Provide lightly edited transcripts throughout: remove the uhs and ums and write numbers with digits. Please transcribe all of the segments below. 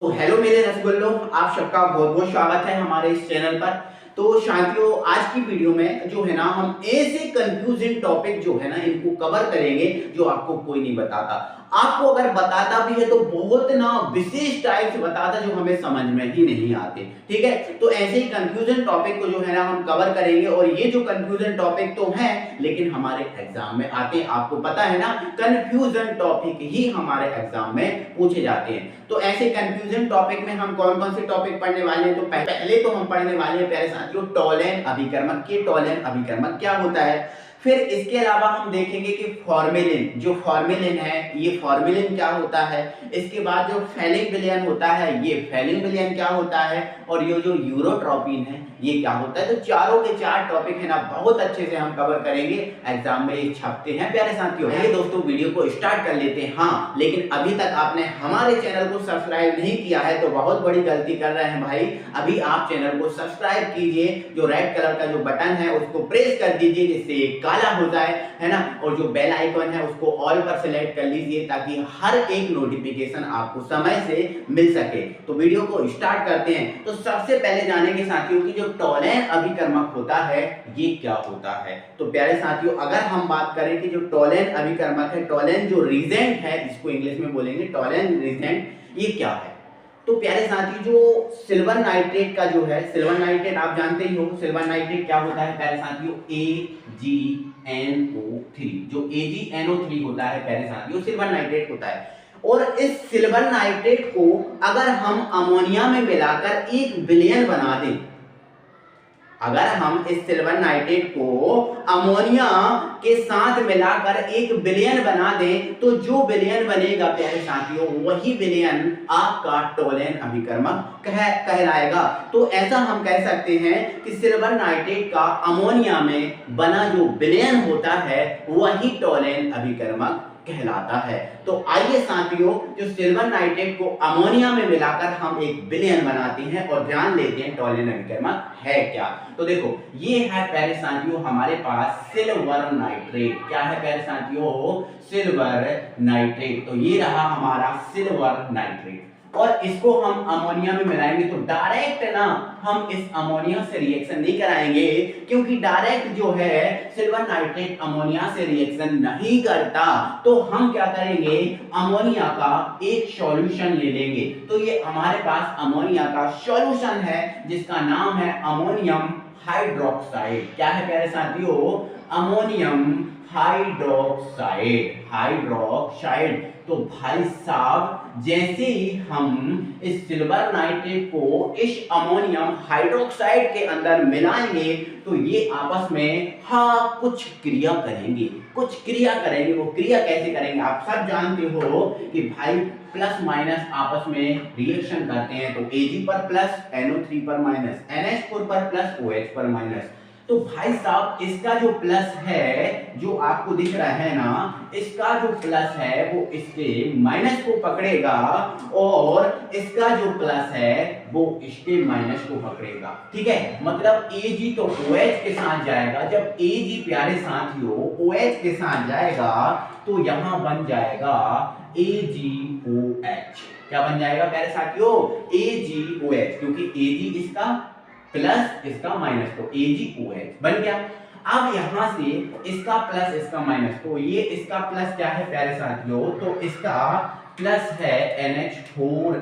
तो हेलो मेरे रसगुल्लो, आप सबका बहुत बहुत स्वागत है हमारे इस चैनल पर। तो साथियों, आज की वीडियो में जो है ना, हम ऐसे कंफ्यूजिंग टॉपिक जो है ना, इनको कवर करेंगे जो आपको कोई नहीं बताता। आपको अगर बताता भी है तो बहुत ना विशेष टाइप से बताता, जो हमें समझ में ही नहीं आते। ठीक है, तो ऐसे ही कंफ्यूजन टॉपिक को जो है ना, हम कवर करेंगे। और ये जो कंफ्यूजन टॉपिक तो है, लेकिन हमारे एग्जाम में आते हैं। आपको पता है ना, कंफ्यूजन टॉपिक ही हमारे एग्जाम में पूछे जाते हैं। तो ऐसे कंफ्यूजन टॉपिक में हम कौन कौन से टॉपिक पढ़ने वाले हैं? तो पहले तो हम पढ़ने वाले हैं प्यारे साथियों, टोलेन अभिकर्मक के टोलेन अभिकर्मक क्या होता है। फिर इसके अलावा हम देखेंगे कि फॉर्मेलिन, जो फॉर्मेलिन है, ये फॉर्मेलिन क्या होता है। इसके बाद जो फेलिंग विलयन होता है, ये फेलिंग विलयन क्या होता है। और ये जो यूरोट्रोपिन है, ये क्या होता है। तो चारों के चार टॉपिक है ना, बहुत अच्छे से हम कवर करेंगे। एग्जाम में ये छपते हैं प्यारे साथियों। ये दोस्तों वीडियो को स्टार्ट कर लेते हैं। हाँ, लेकिन अभी तक आपने हमारे चैनल को सब्सक्राइब नहीं किया है तो बहुत बड़ी गलती कर रहे हैं भाई। अभी आप चैनल को सब्सक्राइब कीजिए, जो रेड कलर का जो बटन है उसको प्रेस कर दीजिए, जिससे काला हो जाए, है ना। और जो बेल आइकन है उसको ऑल पर सिलेक्ट कर लीजिए, ताकि हर एक नोटिफिकेशन आपको समय से मिल सके। तो वीडियो को स्टार्ट करते हैं। तो सबसे पहले जानेंगे साथियों की जो टोलेन अभिकर्मक होता है, ये क्या होता है। तो प्यारे साथियों, अगर हम बात करें कि जो टोलेन अभिकर्मक है, टोलेन जो रीजेंट है, इसको इंग्लिश में बोलेंगे टोलेन रीजेंट, ये क्या है। तो प्यारे साथी, जो सिल्वर नाइट्रेट का जो है, सिल्वर नाइट्रेट आप जानते ही हो। सिल्वर नाइट्रेट क्या होता है प्यारे साथियों, AgNO3, जो AgNO3 होता है प्यारे साथियों, सिल्वर नाइट्रेट होता है। और इस सिल्वर नाइट्रेट को अगर हम अमोनिया में मिलाकर एक विलयन बना दें, अगर हम इस सिल्वर नाइट्रेट को अमोनिया के साथ मिलाकर एक विलयन बना दें, तो जो विलयन बनेगा प्यारे साथियों, वही विलयन आपका टोलेन अभिकर्मक कहलाएगा। तो ऐसा हम कह सकते हैं कि सिल्वर नाइट्रेट का अमोनिया में बना जो विलयन होता है, वही टोलेन अभिकर्मक कहलाता है। तो आइए साथियों, जो सिल्वर नाइट्रेट को अमोनिया में मिलाकर हम एक विलयन बनाते हैं और जान लेते हैं टोलेन अभिकर्मक है क्या। तो देखो, ये है प्यारे साथियों हमारे पास सिल्वर नाइट्रेट। क्या है प्यारे साथियों, सिल्वर नाइट्रेट। तो ये रहा हमारा सिल्वर नाइट्रेट। और इसको हम अमोनिया में मिलाएंगे तो डायरेक्ट ना हम इस अमोनिया से रिएक्शन नहीं कराएंगे, क्योंकि डायरेक्ट जो है सिल्वर नाइट्रेट अमोनिया से रिएक्शन नहीं करता। तो हम क्या करेंगे, अमोनिया का एक सॉल्यूशन ले लेंगे। तो ये हमारे पास अमोनिया का सॉल्यूशन है, जिसका नाम है अमोनियम हाइड्रोक्साइड। क्या है प्यारे साथियों, अमोनियम हाइड्रोक्साइड, हाइड्रोक्साइड। तो भाई साहब, जैसे ही हम इस सिल्वर नाइट्रेट को इस अमोनियम हाइड्रोक्साइड के अंदर मिलाएंगे, तो ये आपस में हाँ कुछ क्रिया करेंगे, कुछ क्रिया करेंगे। वो क्रिया कैसे करेंगे, आप सब जानते हो कि भाई प्लस माइनस आपस में रिएक्शन करते हैं। तो Ag पर प्लस, NO3 पर माइनस, NH4 पर प्लस, OH पर माइनस। तो भाई साहब, इसका जो प्लस है, जो आपको दिख रहा है ना, इसका जो प्लस है वो इसके माइनस को पकड़ेगा, और इसका जो प्लस है वो इसके माइनस को पकड़ेगा। ठीक है, मतलब Ag तो OH के साथ जाएगा। जब Ag प्यारे साथियों OH के साथ जाएगा, तो यहां बन जाएगा AgOH। क्या बन जाएगा प्यारे साथियों, AgOH, क्योंकि Ag इसका प्लस इसका माइनस, तो AgOH बन गया। अब यहां से इसका प्लस इसका माइनस, तो ये इसका प्लस क्या है प्यारे साथियों, तो इसका प्लस है NH4।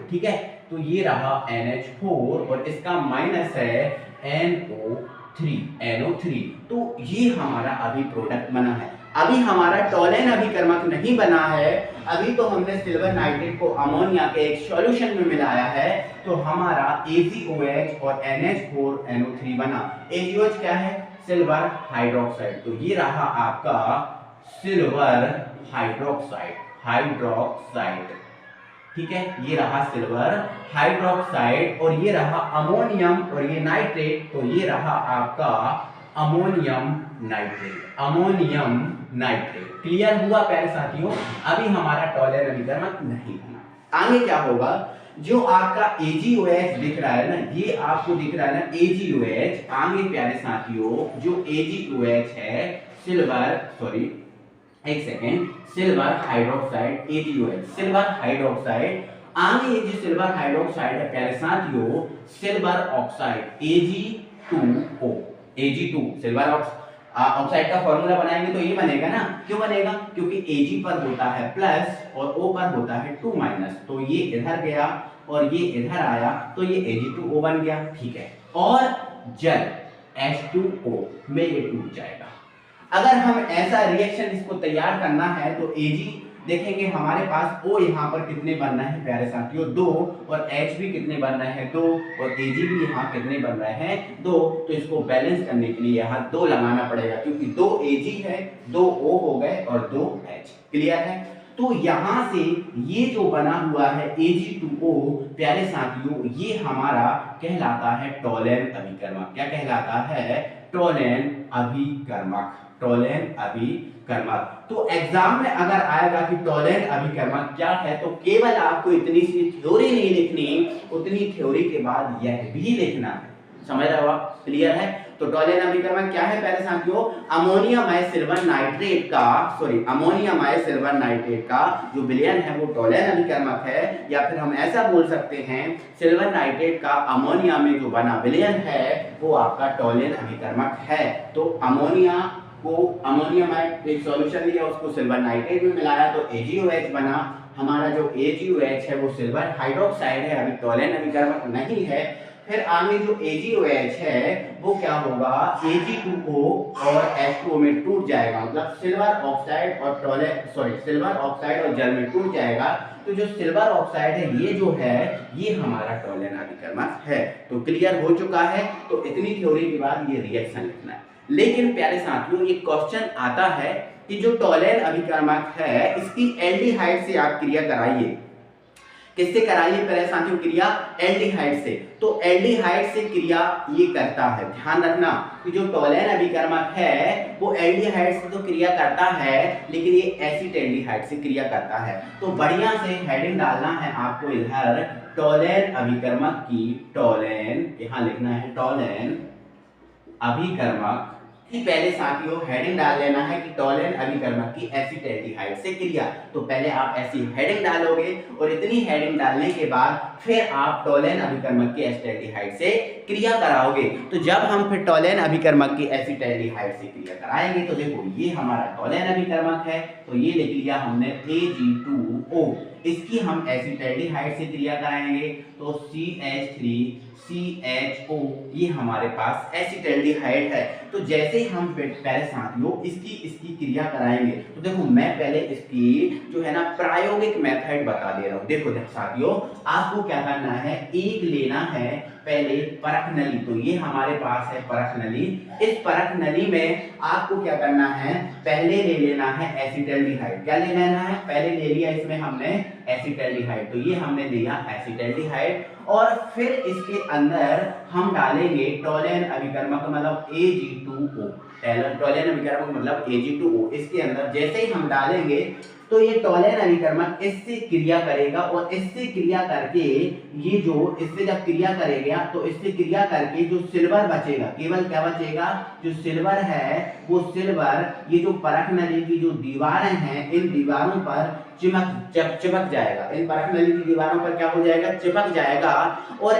ठीक है, तो ये रहा NH4 और इसका माइनस है NO3। तो ये हमारा अभी प्रोडक्ट बना है। अभी हमारा टोलेन अभिकर्मक नहीं बना है। अभी तो हमने सिल्वर नाइट्रेट को अमोनिया के एक सॉल्यूशन में मिलाया है, तो हमारा AgOH और NH4NO3 बना। AgOH क्या है, सिल्वर हाइड्रोक्साइड। तो ये रहा आपका सिल्वर हाइड्रोक्साइड। ठीक है, ये रहा सिल्वर हाइड्रोक्साइड, और ये रहा अमोनियम, और ये नाइट्रेट, तो ये रहा आपका अमोनियम नाइट्रेट। क्लियर हुआ प्यारे साथियों। अभी हमारा टोलेन अभिकर्मक नहीं बना। आगे क्या होगा, जो आपका AgOH दिख रहा है ना, ये आपको दिख रहा है ना AgOH। आगे प्यारे साथियों, जो AgOH है, silver hydroxide AgOH, silver hydroxide आगे ये जो सिल्वर हाइड्रोक्साइड है प्यारे साथियों, silver oxide Ag2O, Ag2 silver oxide का फॉर्मूला बनाएंगे तो ये बनेगा ना, क्यों बनेगा, क्योंकि Ag पर होता है प्लस और O पर होता है 2 माइनस, तो ये इधर गया और ये इधर आया तो ये Ag2O बन गया, ठीक है। और जल H2O में ये टूट जाएगा। अगर हम ऐसा रिएक्शन इसको तैयार करना है तो Ag देखेंगे हमारे पास O यहाँ पर कितने बन रहे हैं प्यारे साथियों, 2, और H भी कितने बन रहे हैं, 2, और Ag भी यहाँ कितने बन रहे हैं, 2। तो इसको बैलेंस करने के लिए यहाँ 2 लगाना पड़ेगा, क्योंकि 2 Ag है, 2 O हो गए और 2 H। क्लियर है। तो यहाँ से ये जो बना हुआ है Ag2O प्यारे साथियों, ये हमारा कहलाता है टोलेन अभिकर्मक। क्या कहलाता है, टोलेन अभिकर्मक, टोलेन अभिकर्मक। तो एग्जाम में अगर आएगा कि टोलेन अभिकर्मक क्या है, तो केवल आपको इतनी सी थ्योरी नहीं लिखनी, उतनी थ्योरी के बाद यह भी लिखना है। समझ रहे हो आप, क्लियर है। तो टोलेन अभिकर्मक क्या है प्यारे साथियों, अमोनियम सिल्वर नाइट्रेट का, अमोनियम सिल्वर नाइट्रेट का जो विलयन है वो टोलेन अभिकर्मक है, या फिर हम ऐसा बोल सकते हैं सिल्वर नाइट्रेट का अमोनिया में जो बना विलयन है वो आपका टोलेन अभिकर्मक है। तो अमोनिया को, अमोनियम एक सॉल्यूशन लिया, उसको सिल्वर नाइट्रेट में मिलाया तो AgOH बना। हमारा जो AgOH है वो सिल्वर हाइड्रोक्साइड है, अभी टोलेन अभिकर्मक नहीं है। फिर आगे जो AgOH है वो क्या होगा, Ag2O और H2O में टूट जाएगा, मतलब सिल्वर ऑक्साइड और सिल्वर ऑक्साइड और जल में टूट जाएगा। तो जो सिल्वर ऑक्साइड है ये जो है ये हमारा टोलेन अभिकर्मक है। तो क्लियर हो चुका है। तो इतनी थ्योरी के बाद ये रिएक्शन लिखना है। लेकिन प्यारे साथियों एक क्वेश्चन आता है कि जो टोलेन अभिकर्मक है इसकी एल्डिहाइड से आप क्रिया कराइए। किससे कराइए प्यारे साथियों क्रिया, एल्डिहाइड से। तो एल्डिहाइड से क्रिया ये करता है, ध्यान रखना कि जो टोलेन अभिकर्मक है वो एल्डिहाइड से तो क्रिया करता है, लेकिन ये एसिटेल्डिहाइड से क्रिया करता है। तो बढ़िया से हेडिंग डालना है आपको इधर, टोलेन अभिकर्मक की, टोलेन यहाँ लिखना है टोलेन अभिकर्मक कि पहले साथियों हेडिंग डाल लेना है कि टोलेन अभिकर्मक की एसिटेल्डिहाइड से क्रिया। तो पहले आप ऐसी हेडिंग डालोगे और इतनी हेडिंग डालने के बाद फिर आप टोलेन अभिकर्मक की एसिटेल्डिहाइड से क्रिया कराओगे। तो जब हम फिर टोलेन अभिकर्मक की एसिटेल्डिहाइड से क्रिया कराएंगे तो देखो ये हमारा टोलेन अभिकर्मक है, तो ये लिख लिया हमने Ag2O। इसकी हम एसिटेल्डिहाइड से क्रिया कराएंगे तो CH3CHO, ये हमारे पास एसिटेल्डिहाइड है। तो जैसे हम पहले साथियों इसकी क्रिया कराएंगे तो देखो मैं पहले इसकी जो है ना प्रायोगिक मेथड बता दे रहा हूं। देखो साथियों आपको क्या करना है, एक लेना है पहले परख नली। तो ये हमारे पास है परख नली। इस परख नली में आपको क्या करना है, पहले ले लेना है एसिटेल्डिहाइड। क्या ले लेना है, पहले ले लिया इसमें हमने एसिटेल्डिहाइड, तो ये हमने लिया एसिटेल्डिहाइड। और फिर इसके अंदर हम डालेंगे टोलेन अभिकर्मक मतलब Ag2O, टोलेन अभिकर्मक मतलब Ag2O। इसके अंदर जैसे ही हम डालेंगे तो ये टोलेन अभिकर्मक इससे क्रिया करेगा और इससे क्रिया करके ये जो इससे जब क्रिया करेगा तो इससे क्रिया करके जो सिल्वर बचेगा, केवल क्या बचेगा, जो सिल्वर है वो सिल्वर ये जो परख नली की जो दीवारें हैं इन दीवारों पर चिपक जाएगा। इन परख नली की दीवारों पर क्या हो जाएगा, चिपक जाएगा और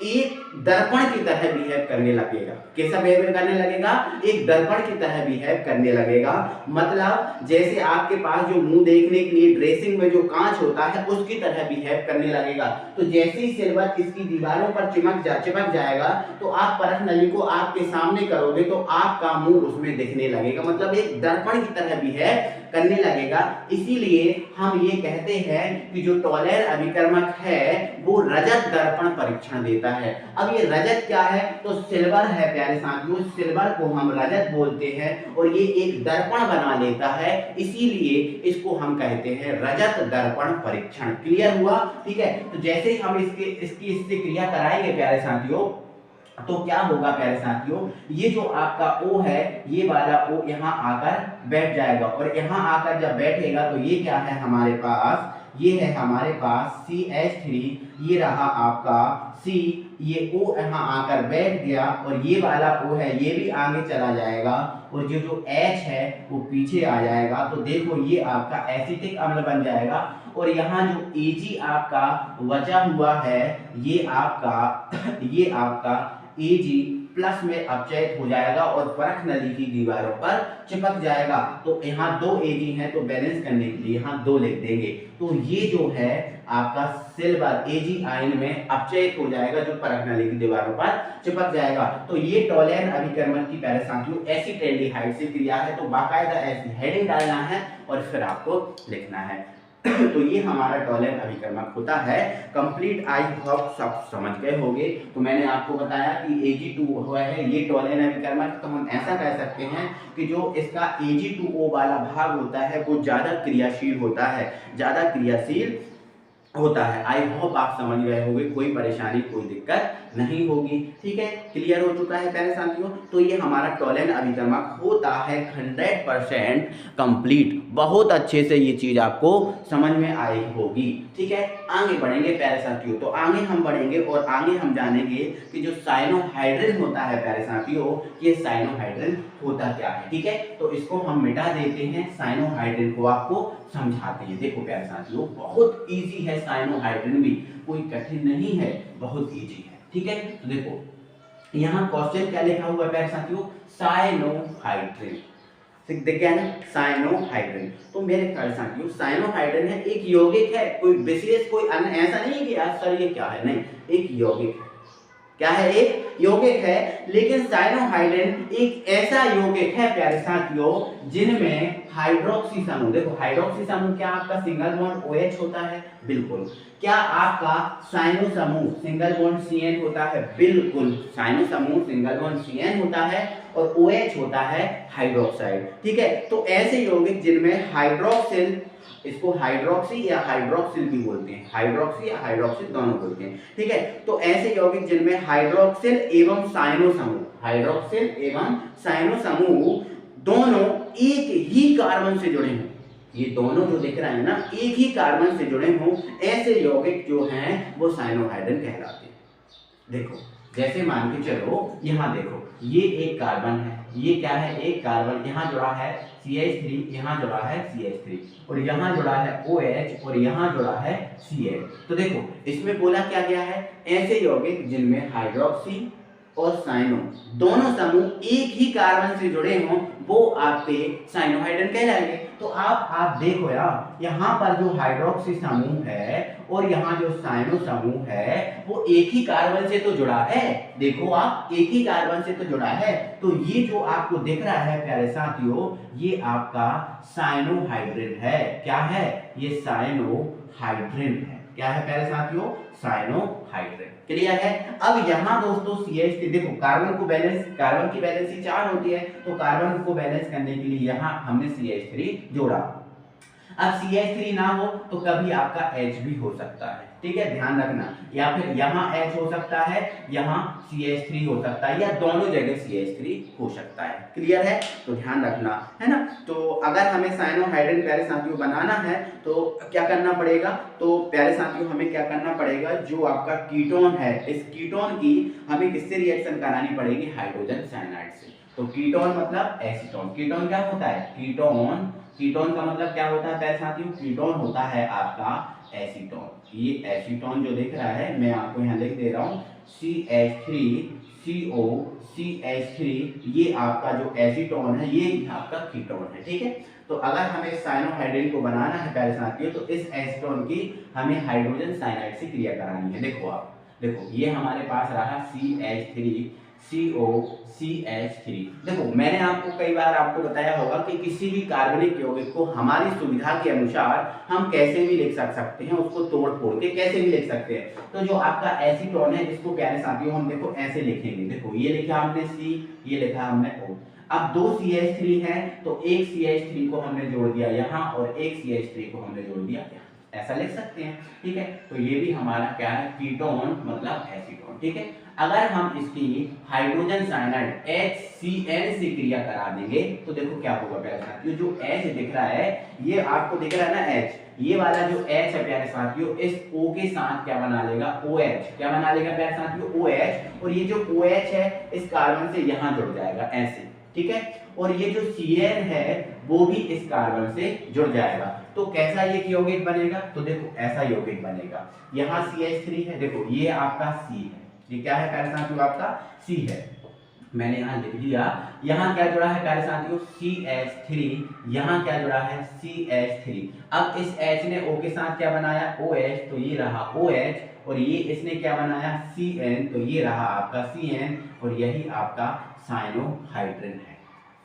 एक दर्पण की तरह बिहेव करने लगेगा। कैसा बिहेव करने लगेगा, एक दर्पण की तरह बिहेव करने लगेगा। मतलब जैसे आपके पास जो मुंह देखने के लिए ड्रेसिंग में जो कांच होता है उसकी तरह बिहेव करने लगेगा। तो जैसे ही सिल्वर इसकी दीवारों पर चिपक जाएगा तो आप परख नली को आपके सामने करोगे तो आपका मुंह उसमें दिखने लगेगा, मतलब एक दर्पण की तरह बिहेव करने लगेगा। इसीलिए हम ये कहते हैं कि जो टोलेन अभिकर्मक है वो रजत दर्पण परीक्षण देता है। अब ये रजत क्या है, तो सिल्वर है प्यारे साथियों, सिल्वर को हम रजत बोलते हैं और ये एक दर्पण बना लेता है, इसीलिए इसको हम कहते हैं रजत दर्पण परीक्षण। क्लियर हुआ, ठीक है। तो जैसे ही हम इससे क्रिया कराएंगे प्यारे साथियों तो क्या होगा प्यारे साथियों, ये जो आपका O है ये वाला O यहाँ आकर बैठ जाएगा और यहाँ आकर जब बैठेगा तो ये क्या है हमारे पास, ये है हमारे पास CH3, ये रहा आपका C, ये O यहाँ आकर बैठ गया और ये वाला O है ये भी आगे चला जाएगा और जो H है वो पीछे आ जाएगा। तो देखो ये आपका एसिटिक अम्ल बन जाएगा और यहाँ जो Ag आपका बचा हुआ है ये आपका Ag प्लस में अपचयित हो जाएगा और परख नली की दीवारों पर चिपक जाएगा। तो यहाँ 2 Ag हैं तो बैलेंस करने के लिए यहाँ 2 लिख देंगे। तो ये जो है आपका सिल्वर Ag आयन में अपचयित हो जाएगा जो परख नली की दीवारों पर चिपक जाएगा। तो ये टोलैन अभिकर्मक की प्यारे साथियों एसिटेल्डिहाइड से क्रिया है। तो बाकायदा ऐसी हेडिंग डालना है और फिर आपको लिखना है। तो ये हमारा टोलैन अभिकर्मक होता है कंप्लीट। आई होप सब समझ गए होंगे। तो मैंने आपको बताया कि Ag2O हुआ है ये टोलैन अभिकर्मक। तो हम ऐसा कह सकते हैं कि जो इसका Ag2O वाला भाग होता है वो ज्यादा क्रियाशील होता है, ज्यादा क्रियाशील होता है। आई होप आप समझ गए होंगे, कोई परेशानी कोई दिक्कत नहीं होगी। ठीक है, क्लियर हो चुका है प्यारे साथियों। तो ये हमारा टोलैन अभिकर्मक होता है 100% कंप्लीट। बहुत अच्छे से ये चीज आपको समझ में आई होगी। ठीक है, आगे बढ़ेंगे प्यारे साथियों। तो आगे हम बढ़ेंगे और आगे हम जानेंगे कि जो साइनोहाइड्रिन होता है प्यारे साथियों, ये साइनोहाइड्रिन होता क्या है। ठीक है, तो इसको हम मिटा देते हैं, साइनोहाइड्रिन को आपको समझाते हैं। देखो प्यारे साथियों बहुत इजी है, साइनोहाइड्रिन भी कोई कठिन नहीं है, बहुत इजी है। ठीक है, तो देखो यहाँ क्वेश्चन क्या लिखा हुआ है प्यारे साथियों, साइनोहाइड्रिन। देखिए ना साइनोहाइड्रिन। तो मेरे प्यारे साथियों साइनोहाइड्रिन है एक यौगिक है, कोई विशेष कोई अन्य ऐसा नहीं है कि यार सर ये क्या है, नहीं, एक यौगिक है। क्या है, एक यौगिक है। लेकिन साइनोहाइड्रिन एक ऐसा यौगिक है प्यारे साथियों जिनमें हाइड्रोक्सी समूह, देखो हाइड्रोक्सी समूह क्या आपका सिंगल बॉन्ड OH होता है, बिल्कुल। क्या आपका साइनो समूह सिंगल बॉन्ड CN होता है, बिल्कुल। साइनो समूह सिंगल बॉन्ड CN होता है और OH होता है हाइड्रोक्साइड। ठीक है, तो ऐसे यौगिक जिनमें हाइड्रोक्सिल, इसको हाइड्रोक्सी या हाइड्रोक्सिल भी बोलते हैं, हाइड्रोक्सी या हाइड्रोक्सिल दोनों बोलते हैं। ठीक है, तो ऐसे यौगिक जिनमें हाइड्रोक्सिल एवं साइनो समूह, हाइड्रोक्सिल एवं साइनो समूह दोनों एक ही कार्बन से जुड़े हों, ये दोनों जो दिख रहे हैं ना एक ही कार्बन से जुड़े हों, ऐसे यौगिक जो हैं वो साइनोहाइड्रिन कहलाते हैं। देखो जैसे मान के चलो यहाँ देखो ये एक कार्बन है, ये क्या है, एक कार्बन, यहाँ जुड़ा है CH3, यहाँ जुड़ा है CH3 और यहाँ जुड़ा है OH और यहाँ जुड़ा है CH। तो देखो इसमें बोला क्या गया है, ऐसे यौगिक जिनमें हाइड्रोक्सी और साइनो दोनों समूह एक ही कार्बन से जुड़े हों वो आपके साइनोहाइड्रिन कहलाएंगे। तो आप देखो यार यहाँ पर जो हाइड्रोक्सी समूह है और यहाँ जो साइनो समूह है वो एक ही कार्बन से तो जुड़ा है। देखो आप एक ही कार्बन से तो जुड़ा है। तो ये जो आपको दिख रहा है प्यारे साथियों ये आपका साइनोहाइड्रिन है। क्या है, ये साइनोहाइड्रिन है। क्या है प्यारे साथियों, साइनोहाइड्रिन। क्लियर है। अब यहाँ दोस्तों CH3 देखो कार्बन की वैलेंसी 4 होती है तो कार्बन को बैलेंस करने के लिए यहाँ हमने CH3 जोड़ा। अब CH3 ना हो तो कभी आपका H भी हो सकता है, ठीक है, ध्यान रखना, या फिर यहाँ H हो सकता है, यहाँ CH3 हो सकता है, या दोनों जगह CH3 हो सकता है। क्लियर है, तो ध्यान रखना है ना। तो अगर हमें साइनोहाइड्रिन प्यारे साथियों बनाना है तो क्या करना पड़ेगा, तो प्यारे साथियों हमें क्या करना पड़ेगा, जो आपका कीटोन है इस कीटोन की हमें किससे रिएक्शन करानी पड़ेगी, हाइड्रोजन साइनाइड से। तो कीटोन मतलब एसीटोन। कीटोन क्या होता है, कीटोन का मतलब क्या होता है प्यारे साथियों, कीटोन होता है आपका एसीटोन। ये एसीटोन जो दिख रहा है मैं आपको यहाँ लिख दे रहा हूँ CH3CO CH3, ये आपका जो एसीटोन है ये आपका कीटोन है। ठीक है, तो अगर हमें साइनोहाइड्रिन को बनाना है प्यारे साथियों तो इस एसीटोन की हमें हाइड्रोजन साइनाइड से क्रिया करानी है। देखो आप देखो ये हमारे पास रहा CH3CO CH3। देखो मैंने आपको कई बार आपको बताया होगा कि किसी भी कार्बनिक यौगिक को हमारी सुविधा के अनुसार हम कैसे भी लिख सकते हैं, उसको तोड़ फोड़ के कैसे भी लिख सकते हैं। तो जो आपका एसीटोन है इसको प्यारे साथियों हम देखो ऐसे लिखेंगे। देखो ये लिखा हमने C, ये लिखा हमने O। अब दो CH3 है तो एक CH3 को हमने जोड़ दिया यहाँ और एक CH3 को हमने जोड़ दिया यहाँ, ऐसा लिख सकते हैं। ठीक है, तो ये भी हमारा क्या है, कीटोन मतलब एसीटोन। ठीक है, अगर हम इसकी हाइड्रोजन साइनाइड HCN से क्रिया करा देंगे तो देखो क्या होगा प्यारे साथियों, जो H दिख रहा है ये आपको दिख रहा है ना H, ये वाला जो H है प्यारे साथियों, इस O के साथ क्या बना लेगा, OH, क्या बना लेगा प्यारे साथियों, OH, और ये जो OH है इस कार्बन से यहाँ जुड़ जाएगा ऐसे, ठीक है, और ये जो Cn है वो भी इस कार्बन से जुड़ जाएगा। तो कैसा ये यौगिक बनेगा, तो देखो ऐसा यौगिक बनेगा, यहाँ CH3 है, देखो ये आपका C है, ये क्या है प्यारे साथियों, आपका C है, मैंने यहाँ लिख दिया, यहाँ क्या जुड़ा है प्यारे साथियों, CH3, यहाँ क्या जुड़ा है, CH3। अब इस H ने O के साथ क्या बनाया, OH, तो ये रहा OH, और ये इसने क्या बनाया, Cn, तो ये रहा आपका Cn, और यही आपका साइनोहाइड्रिन है,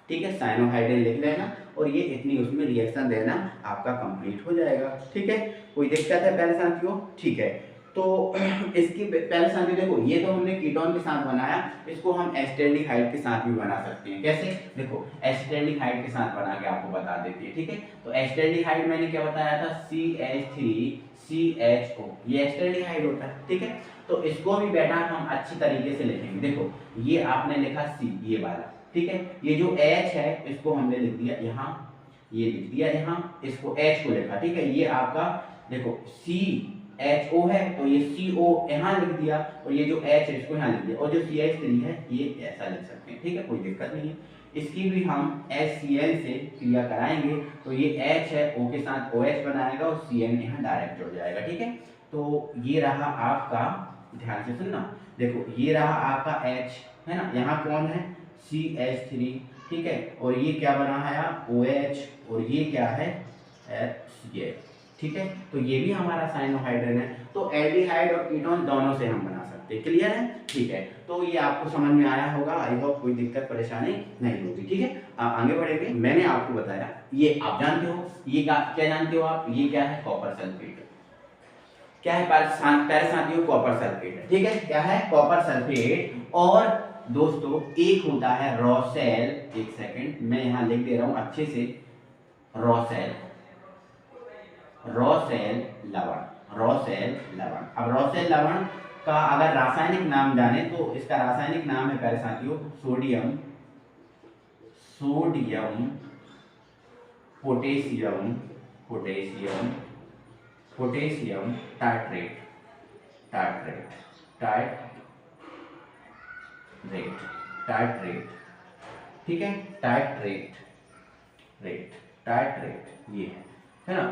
ठीक है, साइनोहाइड्रिन लिख लेना, और ये इतनी उसमें रिएक्शन देना आपका कंप्लीट हो जाएगा, ठीक है। कोई दिक्कत है पहले साथियों, ठीक है। तो इसकी पहले साथियों देखो, ये तो हमने कीटोन के साथ बनाया, इसको हम एसिटाल्डिहाइड के साथ भी बना सकते हैं। कैसे, देखो एसिटाल्डिहाइड के साथ बना के आपको बता देती है, ठीक है। तो एसिटाल्डिहाइड मैंने क्या बताया था, CH3CHO, ये एसिटाल्डिहाइड होता है, ठीक है। तो इसको भी बेटा हम अच्छी तरीके से लिखेंगे। देखो ये आपने लिखा C, ये वाला, ठीक है, ये जो H है इसको हमने लिख दिया यहाँ, ये लिख दिया यहाँ, इसको H को लिखा, ठीक है। ये आपका देखो CHO है, तो ये CO यहाँ लिख दिया, और ये जो H है इसको यहाँ लिख दिया, और जो CH3 है ये ऐसा लिख सकते हैं, ठीक है, कोई दिक्कत नहीं है। इसकी भी हम HCl से क्रिया कराएंगे, तो ये H है, O के साथ OH बनाएगा, और Cn यहाँ डायरेक्ट जुड़ जाएगा, ठीक है। तो ये रहा आपका, ध्यान से सुनना, देखो ये रहा आपका H है ना, यहाँ कौन है, CH3, ठीक है, और ये क्या बना है OH, और ये क्या है HCl, ठीक है। तो ये भी हमारा साइनोहाइड्रिन है। तो एल्डिहाइड और कीटोन दोनों से हम बना सकते हैं, क्लियर है, ठीक है। तो ये आपको समझ में आया होगा, आई होप कोई दिक्कत परेशानी नहीं होगी, ठीक है। आगे बढ़ेंगे। मैंने आपको बताया, ये आप जानते हो, ये क्या जानते हो आप, ये क्या है, कॉपर सल्फेट, क्या है प्यारे साथियों, कॉपर सल्फेट है, ठीक है, क्या है, कॉपर सल्फेट। और दोस्तों एक होता है रोसेल, एक सेकंड मैं यहाँ लिख दे रहा हूँ अच्छे से, रोसेल लवण, रोसेल लवण। अब रोसेल लवण का अगर रासायनिक नाम जाने तो इसका रासायनिक नाम है प्यारे साथियों सोडियम पोटेशियम टाइट्रेट, ठीक है, टाइट्रेट ये है ना।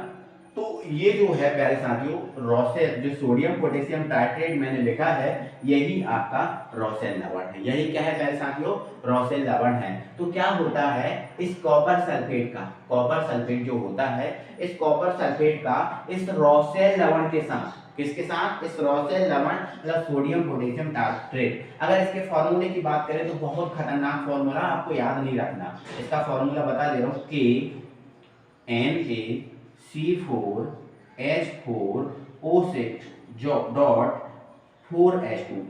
तो ये जो है प्यारे साथियों रोसेल, जो सोडियम पोटेशियम टाइट्रेट मैंने लिखा है, यही आपका रोसेल लवण है, यही क्या है प्यारे साथियों, रोसेल लवण है। तो क्या होता है, इस कॉपर सल्फेट का, कॉपर सल्फेट जो होता है, इस कॉपर सल्फेट का इस रोसेल लवण के साथ, किसके साथ, इस रोसेल लवण मतलब सोडियम पोटेशियम टाइट्रेट, अगर इसके फॉर्मूले की बात करें तो बहुत खतरनाक फॉर्मूला, आपको याद नहीं रखना, इसका फॉर्मूला बता दे रहा हूँ, KNaC4H4O6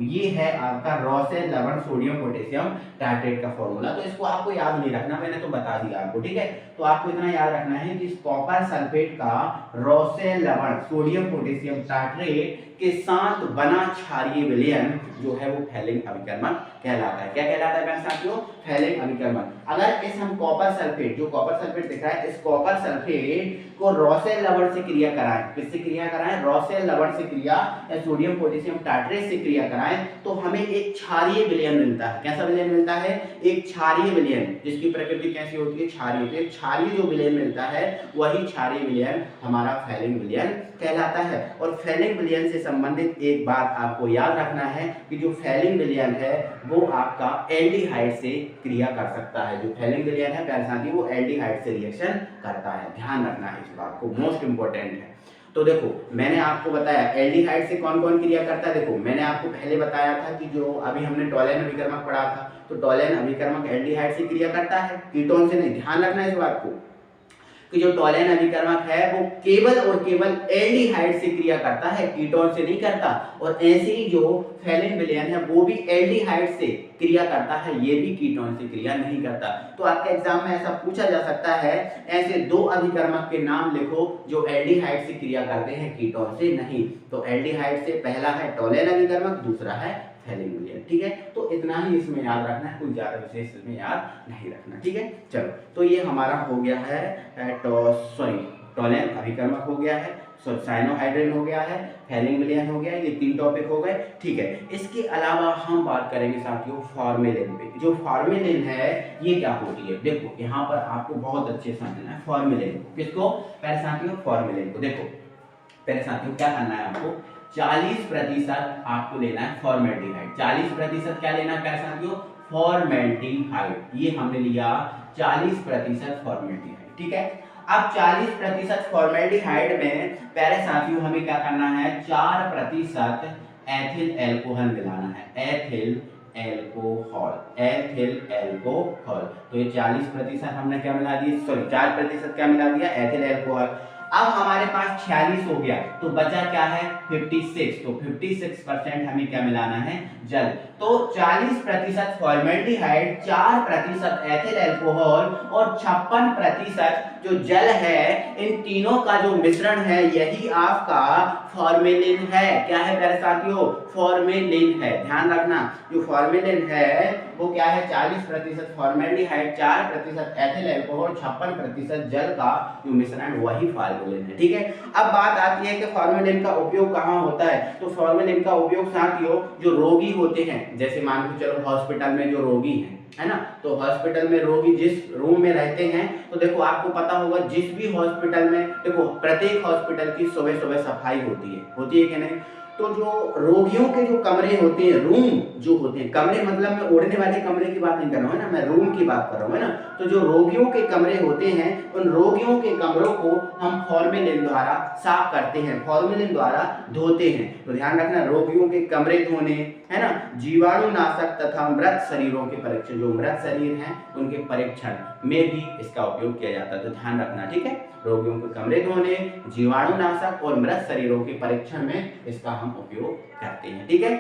ये है आपका रोसेल लवण सोडियम पोटेशियम टाइट्रेट का फॉर्मूला। तो इसको आपको याद नहीं रखना, मैंने तो बता दिया आपको, ठीक है। तो आपको इतना याद रखना है कि इस कॉपर सल्फेट का रोसेल लवण सोडियम पोटेशियम टाइट्रेट के साथ बना क्षारीय विलयन जो है वो फैलिंग अभिकर्मक कहलाता है। क्या कहलाता है प्यारे साथियों, फैलिंग अभिकर्मक। अगर इस हम कॉपर सल्फेट, जो कॉपर सल्फेट दिख रहा है, इस कॉपर सल्फेट को रोसेल लवण से क्रिया कराएं, किससे क्रिया कराएं, रोसेल लवण से क्रिया या सोडियम पोटेशियम टाइट्रेट से क्रिया कराएं, तो हमें एक क्षारीय विलयन मिलता है। कैसा विलयन मिलता है, एक क्षारीय विलयन, जिसकी प्रकृति कैसी होती है, क्षारीय। तो एक क्षारीय जो विलयन मिलता है वही क्षारीय विलयन हमारा फैलिंग विलयन कहलाता है। और फैलिंग विलयन से संबंधित एक बात आपको याद रखना है कि जो फैलिंग विलयन है वो आपका एल्डिहाइड से क्रिया कर सकता है। जो फैलिंग विलयन है प्यारे साथी वो एल्डिहाइड से रिएक्शन करता है, ध्यान रखना है इस बात को, मोस्ट इंपॉर्टेंट है। तो देखो मैंने आपको बताया एल्डिहाइड से कौन कौन क्रिया करता है। देखो मैंने आपको पहले बताया था कि जो अभी हमने टॉलेन अभिकर्मक पढ़ा था, तो टॉलेन अभिकर्मक एल्डिहाइड से क्रिया करता है, कीटोन से नहीं। ध्यान रखना है इस बात को कि जो टॉलेन अभिकर्मक है वो केवल और केवल एल्डिहाइड से क्रिया करता है, कीटोन से नहीं करता। और ऐसे ही जो फैलिंग विलयन है वो भी एल्डिहाइड से क्रिया करता है, ये भी कीटोन से क्रिया नहीं करता। तो आपके एग्जाम में ऐसा पूछा जा सकता है, ऐसे दो अभिकर्मक के नाम लिखो जो एल्डिहाइड से क्रिया करते हैं, कीटोन से नहीं। तो एल्डिहाइड से पहला है टॉलेन अभिकर्मक, दूसरा है फैलिंग विलयन, ठीक है। तो इतना ही इसमें याद रखना है, कोई ज्यादा विशेष इसमें याद नहीं रखना, ठीक है। चलो तो ये हमारा हो गया है टोलेन अभिकर्मक हो गया है, साइनोहाइड्रिन हो गया है, फेलिंग विलयन हो गया है, ये 3 टॉपिक हो गए। ठीक है, इसके अलावा हम बात करेंगे साथियों फॉर्मेलिन पे। जो फॉर्मेलिन है ये क्या होती है, देखो यहाँ पर आपको बहुत अच्छे से समझना है फॉर्मेलिन को। किसको? पहले साथियों फॉर्मेलिन को। देखो पहले साथियों क्या करना है आपको, 40% आपको लेना है फॉर्मेल्डिहाइड। 40% क्या लेना है पहले साथियों? फॉर्मेल्डिहाइड। ये हमने लिया 40% फॉर्मेल्डिहाइड। ठीक है, अब 40% फॉर्मेल्डिहाइड में पहले साथियों हमें क्या करना है, 4% एथिल एल्कोहल मिलाना है। Ethyl alcohol, ethyl alcohol. तो ये 40% हमने क्या मिला दिया, सॉरी 4% क्या मिला दिया, एथिल एल्कोहल। अब हमारे पास 46 हो गया, तो बचा क्या है 56। तो 56% हमें क्या मिलाना है, जल। तो 40% फॉर्मेल्डिहाइड, 4% एथिल अल्कोहल और 56% जो जल है, इन तीनों का जो मिश्रण है यही आपका फॉर्मेलिन है। क्या है प्यारे साथियों? फॉर्मेलिन है। ध्यान रखना, जो फॉर्मेलिन है वो क्या है, 40% फॉर्मेल्डिहाइड, 4% एथिल अल्कोहल, 56% जल का जो मिश्रण वही फॉर्मेलिन है। ठीक है, अब बात आती है कि फॉर्मेलिन का उपयोग कहाँ होता है। तो फॉर्मेलिन का उपयोग साथियों जो रोगी होते हैं, जैसे मान के चलो हॉस्पिटल में जो रोगी हैं, है ना, तो हॉस्पिटल में रोगी जिस रूम में रहते हैं, तो देखो आपको पता होगा जिस भी हॉस्पिटल में, देखो प्रत्येक हॉस्पिटल की सुबह सुबह सफाई होती है कि नहीं। तो जो रोगियों के जो कमरे होते हैं, रूम जो होते हैं, कमरे मतलब मैं ओढ़ने वाले कमरे की बात नहीं कर रहा हूँ, है ना, मैं रूम की बात कर रहा हूँ, है ना। तो जो रोगियों के कमरे होते हैं, उन रोगियों के कमरों को हम फॉर्मेलिन द्वारा साफ करते हैं, फॉर्मेलिन द्वारा धोते हैं। तो ध्यान रखना, रोगियों के कमरे धोने, है ना, जीवाणुनाशक तथा मृत शरीरों के परीक्षण, जो मृत शरीर हैं उनके परीक्षण में भी इसका उपयोग किया जाता है। तो ध्यान रखना, ठीक है, रोगियों के कमरे धोने, जीवाणुनाशक और मृत शरीरों के परीक्षण में इसका हम उपयोग करते हैं। ठीक है,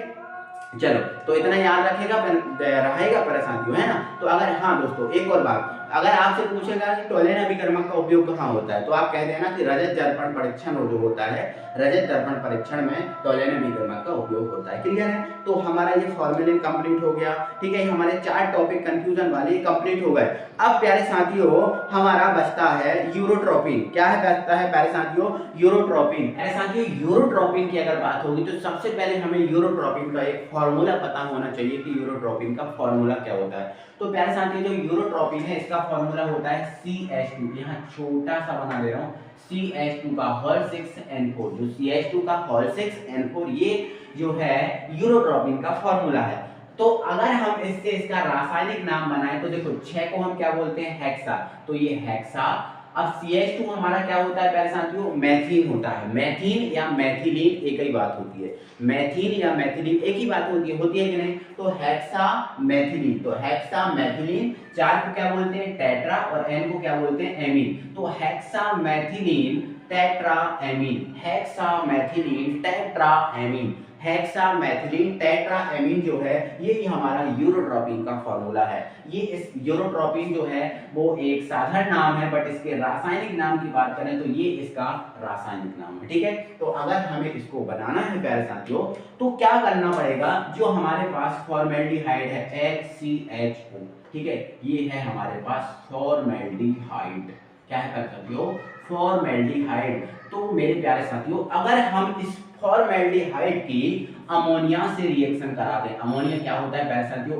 चलो तो इतना याद रहेगा परेशानियों, है ना। तो अगर, हाँ दोस्तों एक और बात, अगर आपसे पूछेगा कि टोलेन अभिकर्मक का उपयोग कहाँ होता है, तो आप कह देना कि रजत दर्पण परीक्षण जो होता है, रजत दर्पण परीक्षण में टोलेन अभिकर्मक का उपयोग होता है। क्लियर है? तो हमारा ये फॉर्मेलिन कंप्लीट हो गया। ठीक है, हमारे 4 टॉपिक कंफ्यूजन वाले कंप्लीट हो गए। अब प्यारे साथियों हमारा बचता है यूरोट्रोपिन। क्या है बचता है प्यारे साथियों? यूरोट्रोपिन। प्यारे साथियों यूरोट्रोपिन की अगर बात होगी तो सबसे पहले हमें यूरोट्रोपिन का एक फॉर्मूला पता होना चाहिए कि यूरोट्रोपिन का फॉर्मूला क्या होता है। तो प्यारे साथियों जो यूरोट्रोपिन है इसका फॉर्मूला होता है CH2। यहाँ छोटा सा बना दे रहा हूँ, CH2 का होल 6N4। जो CH2 का होल 6N4 ये जो है यूरोट्रोपिन का फॉर्मूला है। तो अगर हम इससे इसका रासायनिक नाम बनाए तो देखो 6 को हम क्या बोलते हैं, हेक्सा। तो ये हेक्सा। अब CH2 हमारा क्या होता है प्यारे साथियों? मैथीन होता है। मैथीन या मैथिलीन एक ही बात होती है, मैथीन या मैथिलीन एक ही बात होती है कि नहीं। तो हेक्सा मैथिलीन, तो हेक्सा मैथिलीन। 4 को क्या बोलते हैं? टेट्रा, और N को क्या बोलते हैं? एमीन। तो hexa मैथिलीन tetra amine, hexa मैथिलीन tetra amine, hexa मैथिलीन tetra amine जो है ये हमारा यूरोट्रोपिन का फॉर्मूला है। ये इस यूरोट्रोपिन जो है वो एक साधारण नाम है, बट इसके रासायनिक नाम की बात करें तो ये इसका रासायनिक नाम है। ठीक है, तो अगर हमें इसको बनाना है प्यारे साथियों तो क्या करना पड़ेगा, जो हमारे पास फॉर्मेल्डिहाइड है HCHO, ठीक है, ये है हमारे पास फॉर्मेल्डिहाइड। क्या है प्यारे साथियों? फॉर्मेल्डिहाइड। तो मेरे प्यारे साथियों अगर हम इस फॉर्मेल्डिहाइड की अमोनिया से रिएक्शन करा दें, अमोनिया क्या होता है प्यारे साथियों?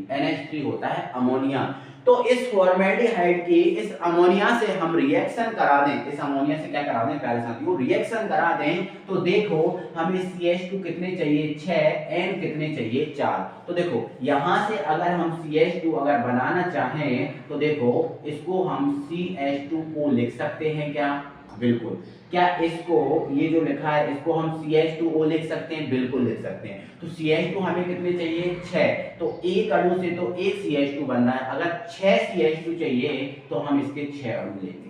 NH3 होता है अमोनिया। तो इस फॉर्मेल्डिहाइड की इस अमोनिया से हम रिएक्शन करा दें, इस अमोनिया से क्या करा दें प्यारे साथियों? रिएक्शन करा दें। तो देखो हमें CH2 कितने चाहिए? 6, N कितने चाहिए? 4। तो देखो यहां से अगर हम CH2 अगर बनाना चाहें तो देखो इसको हम CH2 को लिख सकते हैं क्या? बिल्कुल। क्या इसको, ये जो लिखा है इसको हम CH2O लिख सकते हैं? बिल्कुल लिख सकते हैं। तो CH2 हमें कितने चाहिए? 6। तो एक अणु से तो एक CH2 बन रहा है, अगर 6 CH2 चाहिए तो हम इसके 6 अणु लेंगे।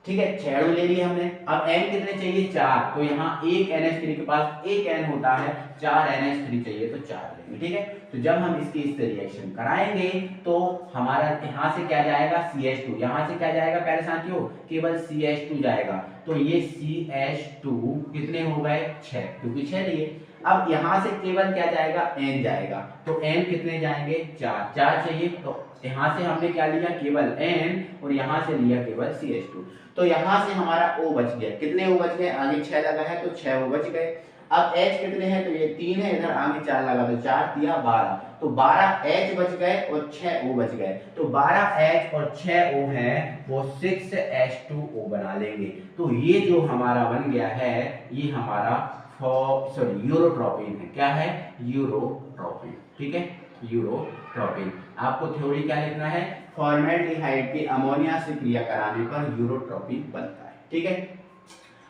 ठीक है, 6 अणु ले लिए हमने। अब N कितने चाहिए? 4। तो यहाँ एक NH3 के पास एक N होता है, 4 NH3 चाहिए तो 4 लेंगे। ठीक है, तो जब हम इसकी इससे रिएक्शन कराएंगे तो हमारा यहाँ से क्या जाएगा? CH2। यहाँ से क्या जाएगा प्यारे साथियों? केवल CH2 जाएगा। तो ये CH2 कितने हो गए? 6, क्योंकि 6 लिए। अब यहाँ से केवल क्या जाएगा? N जाएगा। तो N कितने जाएंगे? 4 चाहिए। तो यहाँ से हमने क्या लिया, केवल N, और यहाँ से लिया केवल CH2। तो यहाँ से हमारा O बच गया। कितने O बच गए, आगे 6 लगा है तो 6 O बच गए। अब H कितने हैं, तो ये 3 है, इधर आगे 4 लगा तो 4 दिया 12, तो 12 H बच गए और 6 O बच गए। तो 12 H और 6 O हैं वो 6H2O बना लेंगे। तो ये जो हमारा बन गया है ये हमारा यूरोट्रोपिन है। क्या है, यूरोट्रोपिन। ठीक है, यूरोट्रोपिन। आपको थ्योरी क्या लिखना है, फॉर्मेल्डिहाइड के अमोनिया से क्रिया कराने पर यूरोट्रोपिन बनता है। ठीक है,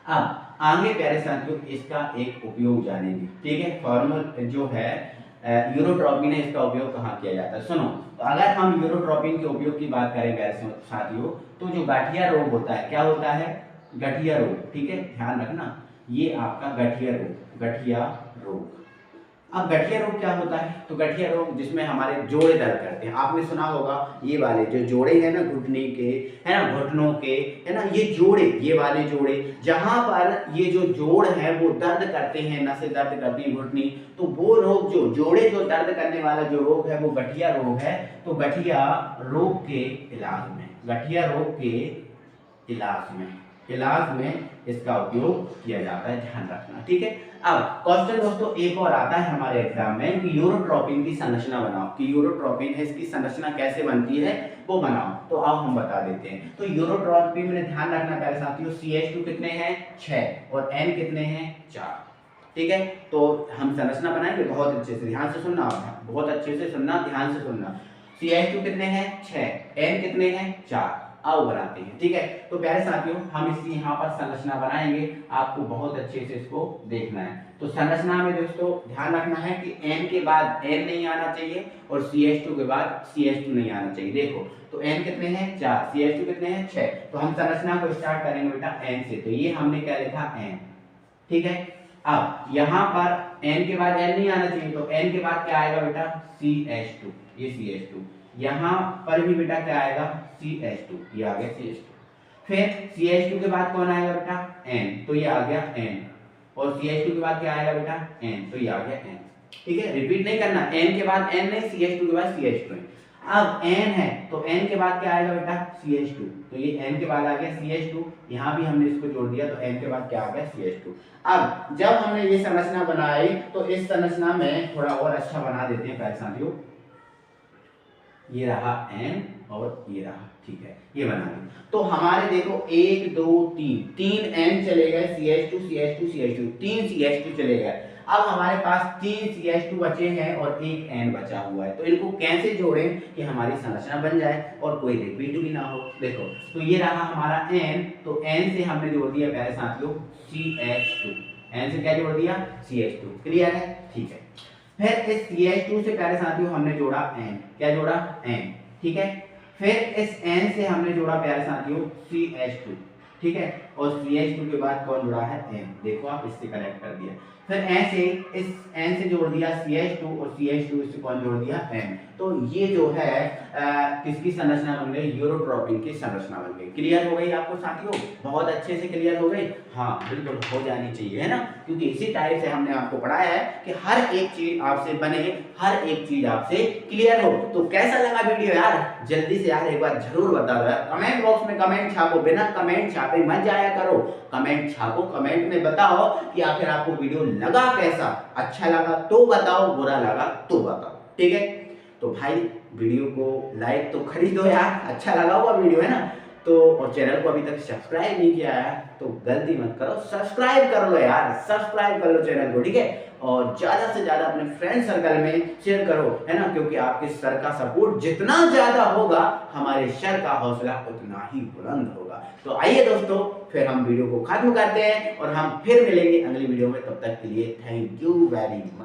अब आगे प्यारे साथियों इसका एक उपयोग जानेंगे। ठीक है, फॉर्मल जो है यूरोट्रोपिन है, इसका उपयोग कहाँ किया जाता है। सुनो, तो अगर हम यूरोट्रोपिन के उपयोग की बात करें प्यारे साथियों, तो जो गठिया रोग होता है, क्या होता है, गठिया रोग। ठीक है, ध्यान रखना, ये आपका गठिया रोग, गठिया रोग। अब गठिया रोग क्या होता है, तो गठिया रोग जिसमें हमारे जोड़े दर्द करते हैं। आपने सुना होगा ये वाले जो जोड़े हैं ना, घुटने के, है ना, घुटनों के, है ना, ये जोड़े, ये वाले जोड़े, जहां पर ये जो जोड़ है वो दर्द करते हैं, नसें दर्द करती हैं, घुटनी, तो वो रोग जो जोड़े जो दर्द करने वाला जो रोग है वो गठिया रोग है। तो गठिया रोग के इलाज में, गठिया रोग के इलाज में इसका उपयोग किया जाता है, ध्यान रखना। ठीक है, अब क्वेश्चन दोस्तों एक और आता है हमारे एग्जाम में कि यूरोट्रोपिन की संरचना बनाओ, कि यूरोट्रोपिन है इसकी संरचना कैसे बनती है वो बनाओ। तो अब हम बता देते हैं। तो यूरोट्रोपिन में ध्यान रखना प्यारे साथियों, CH2 कितने हैं, 6, और N कितने हैं, 4। ठीक है, तो हम संरचना बनाएंगे, बहुत अच्छे से ध्यान से सुनना, बहुत अच्छे से सुनना, ध्यान से सुनना। CH2 कितने हैं, 6, N कितने हैं, 4, आओ बनाते हैं। ठीक है, तो प्यारे साथियों हम इसकी यहाँ पर संरचना बनाएंगे, आपको बहुत अच्छे से इसको देखना है। तो संरचना में दोस्तों ध्यान रखना है कि N के बाद N नहीं आना चाहिए और CH2 के बाद CH2 नहीं आना चाहिए। देखो, तो N कितने हैं, 4, CH2 कितने हैं, 6। तो हम संरचना को स्टार्ट करेंगे बेटा N से। तो ये हमने क्या लिखा, N। ठीक है, अब यहाँ पर N के बाद N नहीं आना चाहिए, तो N के बाद क्या आएगा बेटा, CH2, ये CH2। यहाँ पर भी बेटा क्या आएगा, CH2, ये आ गया CH2। फिर CH2 के बाद कौन आएगा बेटा, N, तो ये आ गया N, और CH2 के बाद क्या आएगा बेटा, N, तो ये आ गया N। ठीक है, रिपीट नहीं करना, N के बाद N नहीं, CH2 के बाद CH2 है। अब N है तो N के बाद क्या आएगा बेटा, CH2, तो ये N के बाद आ गया CH2, यहाँ भी हमने इसको जोड़ दिया तो N के बाद क्या आ गया, CH2। अब जब हमने ये संरचना बनाई तो इस संरचना में थोड़ा और अच्छा बना देते हैं प्यारे साथियों। ये रहा N और ये रहा, ठीक है, ये बना दिया। तो हमारे देखो 1 2 3 N चले गए, CH2 CH2 CH2, 3 CH2 चले गए। अब हमारे पास 3 CH2 बचे हैं और एक N बचा हुआ है। तो इनको कैसे जोड़ें कि हमारी संरचना बन जाए और कोई रिपीट भी ना हो। देखो, तो ये रहा हमारा N, तो N से हमने जोड़ दिया प्यारे साथियों CH2, N से क्या जोड़ दिया, CH2। क्लियर है, ठीक है। फिर इस CH2 से प्यारे साथियों हमने जोड़ा N, क्या जोड़ा, N। ठीक है, फिर इस N से हमने जोड़ा प्यारे साथियों CH2। ठीक है, और CH2 के बाद कौन जुड़ा है, N। देखो आप इससे कनेक्ट कर दिया। फिर इस N से जोड़ दिया CH2 और CH2 से कौन जोड़ दिया, N। तो ये जो है किसकी संरचना बन गई, यूरोट्रोपिन की संरचना बन गई। क्लियर हो गई आपको साथियों, बहुत अच्छे से क्लियर हो गई। हाँ बिल्कुल हो जानी चाहिए, है ना, क्योंकि इसी टाइप से हमने आपको पढ़ाया है कि हर एक चीज आपसे बने, हर एक चीज आपसे क्लियर हो। तो कैसा लगा वीडियो यार, जल्दी से यार एक बार जरूर बता दो यार। कमेंट बॉक्स में कमेंट छापो, बिना कमेंट छापे मत जाया करो, कमेंट छापो, कमेंट में बताओ कि आखिर आपको वीडियो लगा कैसा, अच्छा लगा तो बताओ, बुरा लगा तो बताओ। ठीक है, तो भाई वीडियो को लाइक तो खरीदो यार, अच्छा लगा होगा वीडियो, है ना। तो और चैनल को अभी तक सब्सक्राइब नहीं किया है तो गलती मत करो, सब्सक्राइब कर लो यार, सब्सक्राइब कर लो चैनल को। ठीक है, और ज्यादा से ज्यादा अपने फ्रेंड सर्कल में शेयर करो, है ना, क्योंकि आपके सर का सपोर्ट जितना ज्यादा होगा हमारे सर का हौसला उतना ही बुलंद होगा। तो आइए दोस्तों फिर हम वीडियो को खत्म करते हैं और हम फिर मिलेंगे अगली वीडियो में। तब तक के लिए थैंक यू वेरी मच।